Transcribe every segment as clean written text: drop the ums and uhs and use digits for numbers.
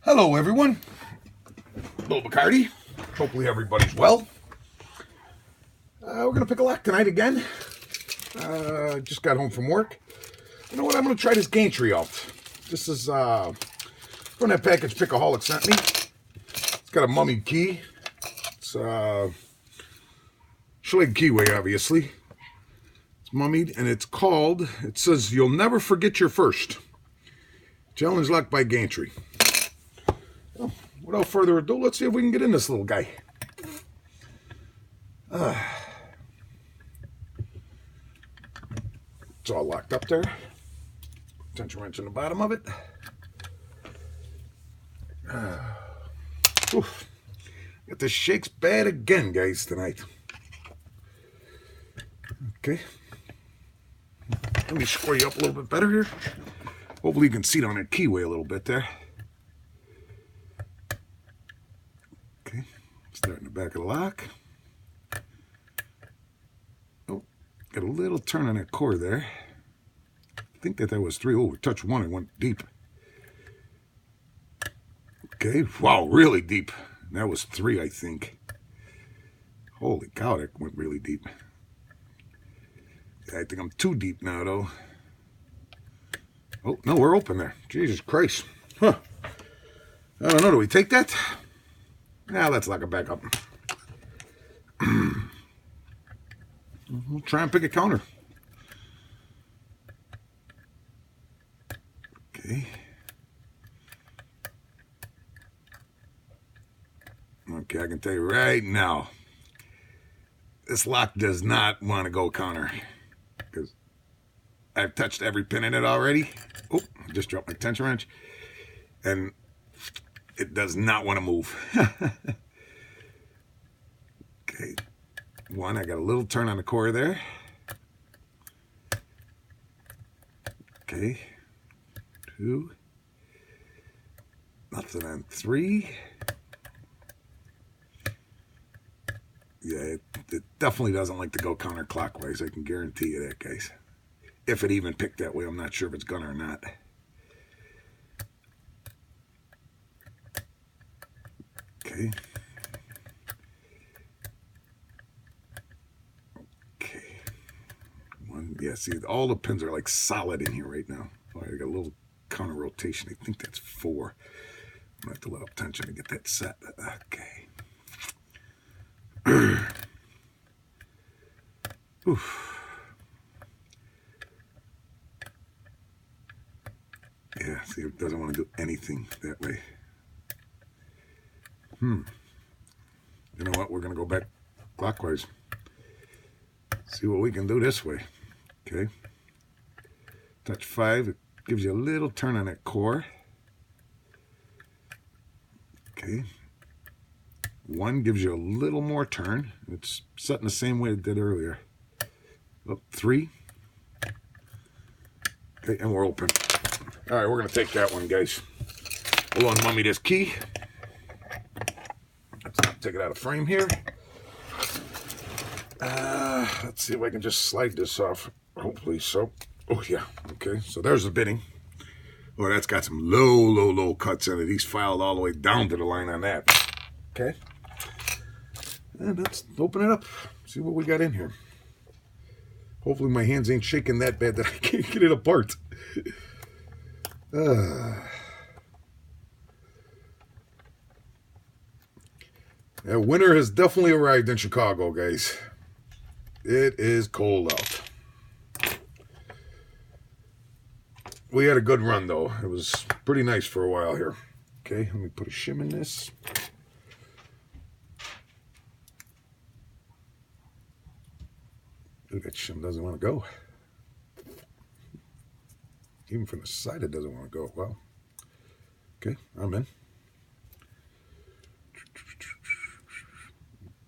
Hello, everyone. Bill Bacardi. Hopefully everybody's well. We're going to pick a lock tonight again. Just got home from work. You know what? I'm going to try this Gantry out. This is from that package Pickaholic sent me. It's got a mummied key. It's Schleg keyway, obviously. It's mummied, and it's called, it says, You'll Never Forget Your First. Challenge locked by Gantry. Well, without further ado, let's see if we can get in this little guy. It's all locked up there. Tension wrench in the bottom of it. Got this shakes bad again, guys, tonight. Okay. Let me square you up a little bit better here. Hopefully you can see it on that keyway a little bit there. Okay. Starting the back of the lock. Oh, got a little turn on that core there. I think that was 3. Oh, we touched 1 and went deep. Okay. Wow, really deep. That was 3, I think. Holy cow, that went really deep. I think I'm too deep now, though. Oh, no, we're open there. Jesus Christ. Huh. I don't know. Do we take that? Nah, let's lock it back up. We'll try and pick a counter. Okay. Okay, I can tell you right now, this lock does not want to go counter. Because I've touched every pin in it already. Oh, I just dropped my tension wrench. And it does not want to move. Okay. 1, I got a little turn on the core there. Okay. 2. Nothing on 3. Yeah, it definitely doesn't like to go counterclockwise. I can guarantee you that, guys. If it even picked that way, I'm not sure if it's gonna or not. Okay. Okay. 1, yeah, see, all the pins are like solid in here right now. Oh, I got a little counter rotation. I think that's 4. I'm gonna have to let up tension to get that set. Okay. Oof. Yeah, see, it doesn't want to do anything that way. You know what? We're going to go back clockwise. See what we can do this way. Okay. Touch 5. It gives you a little turn on that core. Okay. 1 gives you a little more turn. It's set in the same way it did earlier. Up 3. Okay, and we're open. All right, we're going to take that one, guys. We'll unmummy this key. Let's take it out of frame here. Let's see if I can just slide this off. Hopefully so. Oh, yeah. Okay, so there's the bitting. Oh, that's got some low cuts in it. He's filed all the way down to the line on that. Okay. And let's open it up. See what we got in here. Hopefully my hands ain't shaking that bad that I can't get it apart. That winter has definitely arrived in Chicago, guys. It is cold out. We had a good run, though. It was pretty nice for a while here. Okay, let me put a shim in this. Ooh, that shim doesn't want to go. Even from the side, it doesn't want to go. Well, okay, I'm in.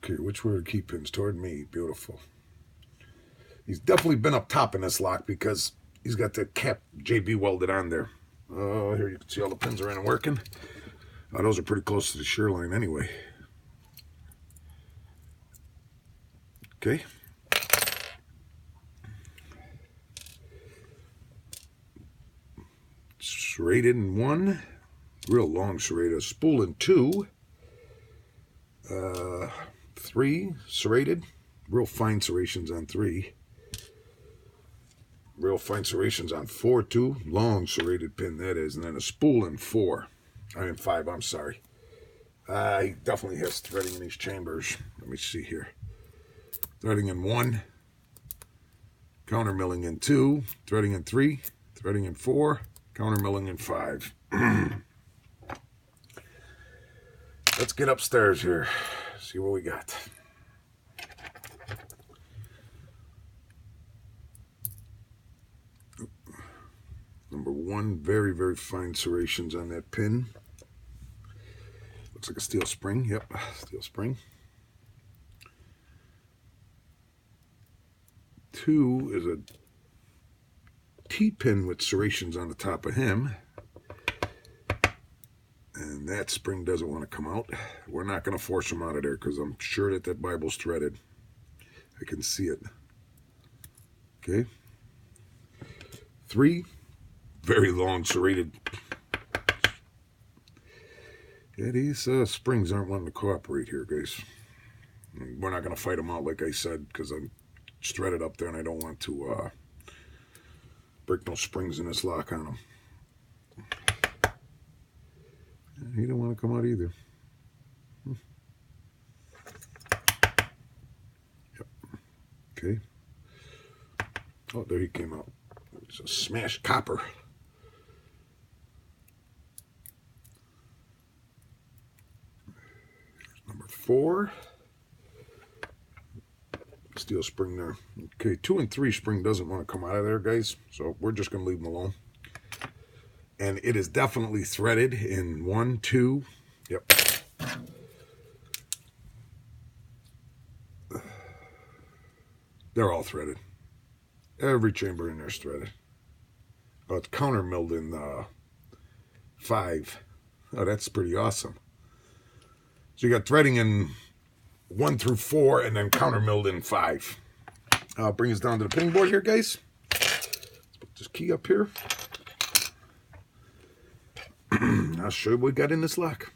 Okay, which way are the key pins? Toward me. Beautiful. He's definitely been up top in this lock because he's got the cap JB welded on there. Oh, here you can see all the pins are in and working. Oh, those are pretty close to the shear line anyway. Okay. It's rated in 1. Real long serrated. Spool in 2. 3 serrated. Real fine serrations on 3. Real fine serrations on 4 too. Long serrated pin that is. And then a spool in 4. I mean 5, I'm sorry. He definitely has threading in these chambers. Let me see here. Threading in 1. Counter milling in 2. Threading in 3. Threading in 4. Counter milling in 5. Let's get upstairs here. See what we got. Number 1, very, very fine serrations on that pin. Looks like a steel spring. Yep, steel spring. 2 is a T-pin with serrations on the top of him. And that spring doesn't want to come out. We're not going to force him out of there because I'm sure that that Bible's threaded. I can see it. Okay. 3, very long serrated. Yeah, these springs aren't wanting to cooperate here, guys. We're not going to fight them out, like I said, because I'm threaded up there and I don't want to break no springs in this lock on them. He didn't want to come out either. Yep. Okay. Oh, there he came out. It's a smashed copper. Here's number 4. Steel spring there. Okay, 2 and 3 spring doesn't want to come out of there, guys. So we're just going to leave them alone. And it is definitely threaded in 1, 2. Yep. They're all threaded. Every chamber in there's threaded. Oh, it's counter milled in 5. Oh, that's pretty awesome. So you got threading in 1 through 4 and then counter milled in 5. I'll bring us down to the pinning board here, guys. Let's put this key up here. I'll show you what we got in this lock.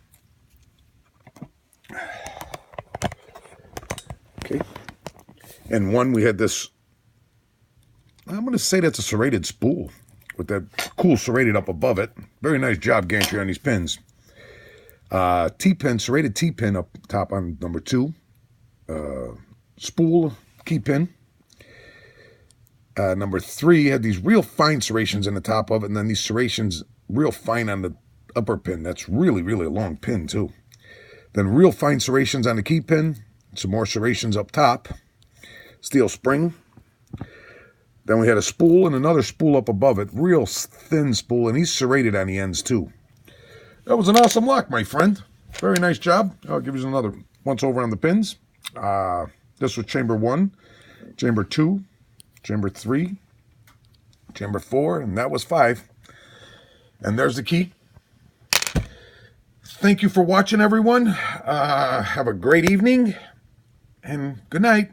Okay. And 1, we had this, I'm going to say that's a serrated spool with that cool serrated up above it. Very nice job, Gantry, on these pins. T-pin, serrated T-pin up top on number 2. Spool, key pin. Number 3 had these real fine serrations in the top of it, and then these serrations real fine on the upper pin. That's really, really a long pin too. Then real fine serrations on the key pin. Some more serrations up top. Steel spring. Then we had a spool and another spool up above it. Real thin spool, and he's serrated on the ends too. That was an awesome lock, my friend. Very nice job. I'll give you another once over on the pins. This was chamber 1, chamber 2, chamber 3, chamber 4, and that was 5. And there's the key. Thank you for watching, everyone. Have a great evening, and good night.